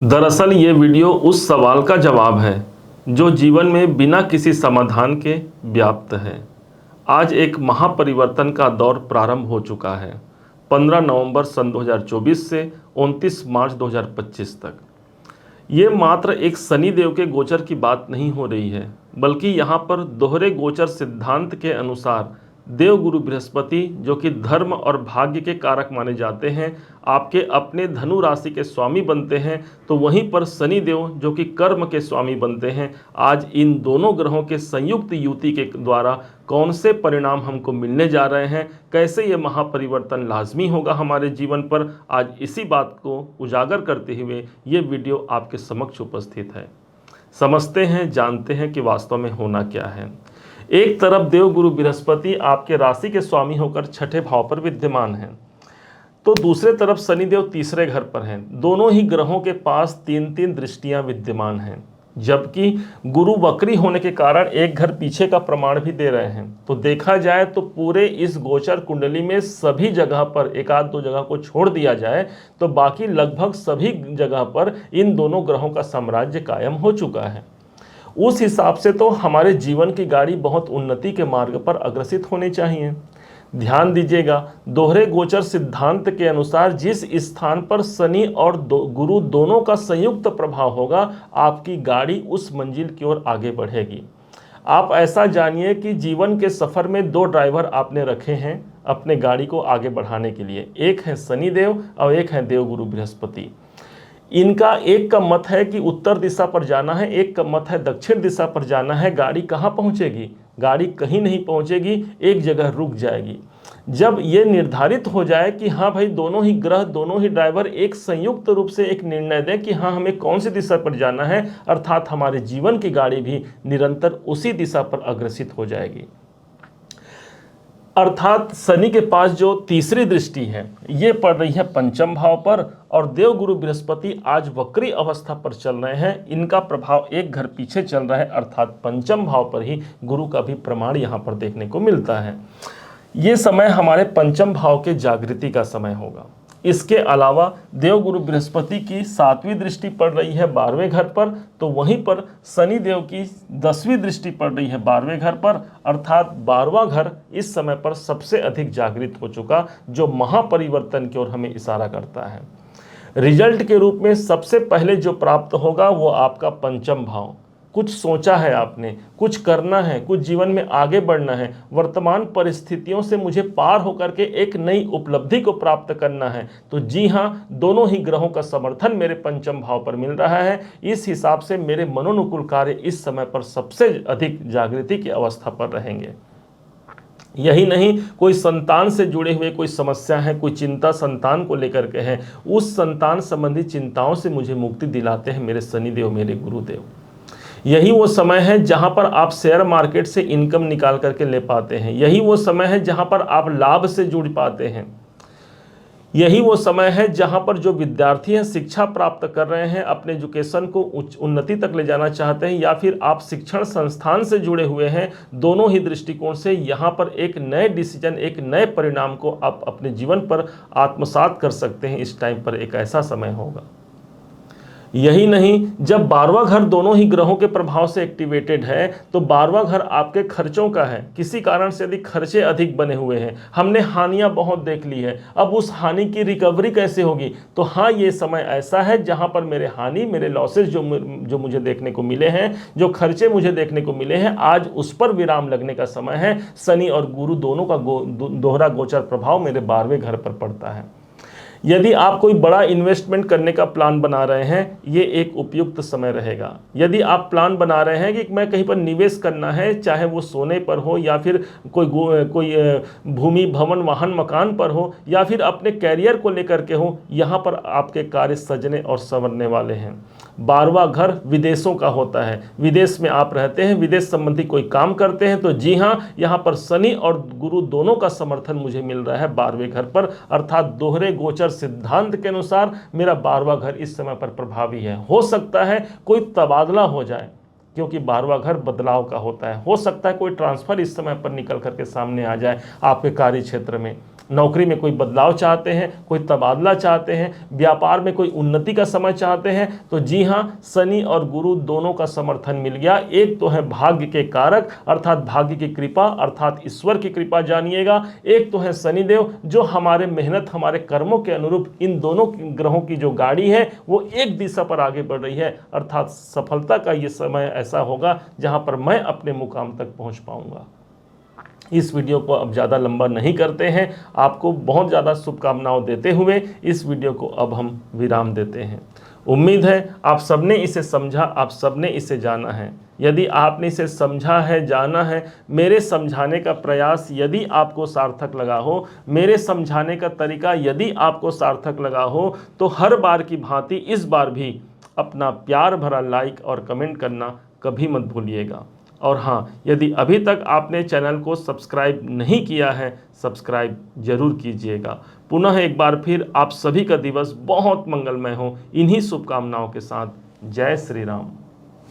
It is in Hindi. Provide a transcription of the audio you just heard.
दरअसल ये वीडियो उस सवाल का जवाब है जो जीवन में बिना किसी समाधान के व्याप्त है। आज एक महापरिवर्तन का दौर प्रारंभ हो चुका है। 15 नवंबर सन 2024 से 29 मार्च 2025 तक ये मात्र एक शनिदेव के गोचर की बात नहीं हो रही है, बल्कि यहाँ पर दोहरे गोचर सिद्धांत के अनुसार देवगुरु बृहस्पति, जो कि धर्म और भाग्य के कारक माने जाते हैं, आपके अपने धनु राशि के स्वामी बनते हैं। तो वहीं पर शनिदेव, जो कि कर्म के स्वामी बनते हैं, आज इन दोनों ग्रहों के संयुक्त युति के द्वारा कौन से परिणाम हमको मिलने जा रहे हैं, कैसे ये महापरिवर्तन लाजमी होगा हमारे जीवन पर, आज इसी बात को उजागर करते हुए ये वीडियो आपके समक्ष उपस्थित है। समझते हैं, जानते हैं कि वास्तव में होना क्या है। एक तरफ देवगुरु बृहस्पति आपके राशि के स्वामी होकर छठे भाव पर विद्यमान हैं, तो दूसरे तरफ शनिदेव तीसरे घर पर हैं। दोनों ही ग्रहों के पास तीन तीन दृष्टियां विद्यमान हैं, जबकि गुरु वक्री होने के कारण एक घर पीछे का प्रमाण भी दे रहे हैं। तो देखा जाए तो पूरे इस गोचर कुंडली में सभी जगह पर, एक आध दो जगह को छोड़ दिया जाए तो बाकी लगभग सभी जगह पर इन दोनों ग्रहों का साम्राज्य कायम हो चुका है। उस हिसाब से तो हमारे जीवन की गाड़ी बहुत उन्नति के मार्ग पर अग्रसित होनी चाहिए। ध्यान दीजिएगा, दोहरे गोचर सिद्धांत के अनुसार जिस स्थान पर शनि और गुरु दोनों का संयुक्त प्रभाव होगा, आपकी गाड़ी उस मंजिल की ओर आगे बढ़ेगी। आप ऐसा जानिए कि जीवन के सफर में दो ड्राइवर आपने रखे हैं अपने गाड़ी को आगे बढ़ाने के लिए, एक है शनिदेव और एक है देवगुरु बृहस्पति। इनका एक का मत है कि उत्तर दिशा पर जाना है, एक का मत है दक्षिण दिशा पर जाना है। गाड़ी कहाँ पहुँचेगी? गाड़ी कहीं नहीं पहुँचेगी, एक जगह रुक जाएगी। जब ये निर्धारित हो जाए कि हाँ भाई, दोनों ही ग्रह, दोनों ही ड्राइवर एक संयुक्त रूप से एक निर्णय दें कि हाँ हमें कौन सी दिशा पर जाना है, अर्थात हमारे जीवन की गाड़ी भी निरंतर उसी दिशा पर अग्रसित हो जाएगी। अर्थात शनि के पास जो तीसरी दृष्टि है ये पड़ रही है पंचम भाव पर, और देवगुरु बृहस्पति आज वक्री अवस्था पर चल रहे हैं। इनका प्रभाव एक घर पीछे चल रहा है, अर्थात पंचम भाव पर ही गुरु का भी प्रमाण यहाँ पर देखने को मिलता है। ये समय हमारे पंचम भाव के जागृति का समय होगा। इसके अलावा देवगुरु बृहस्पति की 7वीं दृष्टि पड़ रही है 12वें घर पर, तो वहीं पर शनि देव की 10वीं दृष्टि पड़ रही है 12वें घर पर, अर्थात 12वां घर इस समय पर सबसे अधिक जागृत हो चुका, जो महापरिवर्तन की ओर हमें इशारा करता है। रिजल्ट के रूप में सबसे पहले जो प्राप्त होगा वो आपका पंचम भाव। कुछ सोचा है आपने, कुछ करना है, कुछ जीवन में आगे बढ़ना है, वर्तमान परिस्थितियों से मुझे पार होकर के एक नई उपलब्धि को प्राप्त करना है, तो जी हाँ, दोनों ही ग्रहों का समर्थन मेरे पंचम भाव पर मिल रहा है। इस हिसाब से मेरे मनोनुकूल कार्य इस समय पर सबसे अधिक जागृति की अवस्था पर रहेंगे। यही नहीं, कोई संतान से जुड़े हुए कोई समस्या है, कोई चिंता संतान को लेकर के है, उस संतान संबंधी चिंताओं से मुझे मुक्ति दिलाते हैं मेरे शनिदेव, मेरे गुरुदेव। यही वो समय है जहां पर आप शेयर मार्केट से इनकम निकाल करके ले पाते हैं। यही वो समय है जहां पर आप लाभ से जुड़ पाते हैं। यही वो समय है जहां पर जो विद्यार्थी हैं, शिक्षा प्राप्त कर रहे हैं, अपने एजुकेशन को उन्नति तक ले जाना चाहते हैं, या फिर आप शिक्षण संस्थान से जुड़े हुए हैं, दोनों ही दृष्टिकोण से यहाँ पर एक नए डिसीजन, एक नए परिणाम को आप अपने जीवन पर आत्मसात कर सकते हैं। इस टाइम पर एक ऐसा समय होगा। यही नहीं, जब 12वां घर दोनों ही ग्रहों के प्रभाव से एक्टिवेटेड है, तो 12वां घर आपके खर्चों का है। किसी कारण से यदि खर्चे अधिक बने हुए हैं, हमने हानियां बहुत देख ली है, अब उस हानि की रिकवरी कैसे होगी? तो हाँ, ये समय ऐसा है जहां पर मेरे हानि, मेरे लॉसेस जो मुझे देखने को मिले हैं, जो खर्चे मुझे देखने को मिले हैं, आज उस पर विराम लगने का समय है। शनि और गुरु दोनों का दोहरा गोचर प्रभाव मेरे 12वें घर पर पड़ता है। यदि आप कोई बड़ा इन्वेस्टमेंट करने का प्लान बना रहे हैं, ये एक उपयुक्त समय रहेगा। यदि आप प्लान बना रहे हैं कि मैं कहीं पर निवेश करना है, चाहे वो सोने पर हो या फिर कोई भूमि, भवन, वाहन, मकान पर हो, या फिर अपने कैरियर को लेकर के हो, यहाँ पर आपके कार्य सजने और संवरने वाले हैं। 12वां घर विदेशों का होता है। विदेश में आप रहते हैं, विदेश संबंधी कोई काम करते हैं, तो जी हाँ, यहाँ पर शनि और गुरु दोनों का समर्थन मुझे मिल रहा है 12वें घर पर, अर्थात दोहरे गोचर सिद्धांत के अनुसार मेरा 12वां घर इस समय पर प्रभावी है। हो सकता है कोई तबादला हो जाए, क्योंकि 12वां घर बदलाव का होता है। हो सकता है कोई ट्रांसफर इस समय पर निकल करके सामने आ जाए आपके कार्य क्षेत्र में। नौकरी में कोई बदलाव चाहते हैं, कोई तबादला चाहते हैं, व्यापार में कोई उन्नति का समय चाहते हैं, तो जी हाँ, शनि और गुरु दोनों का समर्थन मिल गया। एक तो है भाग्य के कारक अर्थात भाग्य की कृपा अर्थात ईश्वर की कृपा जानिएगा, एक तो है शनिदेव जो हमारे मेहनत हमारे कर्मों के अनुरूप इन दोनों ग्रहों की जो गाड़ी है वो एक दिशा पर आगे बढ़ रही है, अर्थात सफलता का ये समय ऐसा होगा जहां पर मैं अपने मुकाम तक पहुंच पाऊंगा। इस वीडियो को अब ज़्यादा लंबा नहीं करते हैं, आपको बहुत ज़्यादा शुभकामनाओं देते हुए इस वीडियो को अब हम विराम देते हैं। उम्मीद है आप सबने इसे समझा, आप सबने इसे जाना है। यदि आपने इसे समझा है, जाना है, मेरे समझाने का प्रयास यदि आपको सार्थक लगा हो, मेरे समझाने का तरीका यदि आपको सार्थक लगा हो, तो हर बार की भांति इस बार भी अपना प्यार भरा लाइक और कमेंट करना कभी मत भूलिएगा। और हाँ, यदि अभी तक आपने चैनल को सब्सक्राइब नहीं किया है, सब्सक्राइब जरूर कीजिएगा। पुनः एक बार फिर आप सभी का दिवस बहुत मंगलमय हो, इन्हीं शुभकामनाओं के साथ जय श्री राम।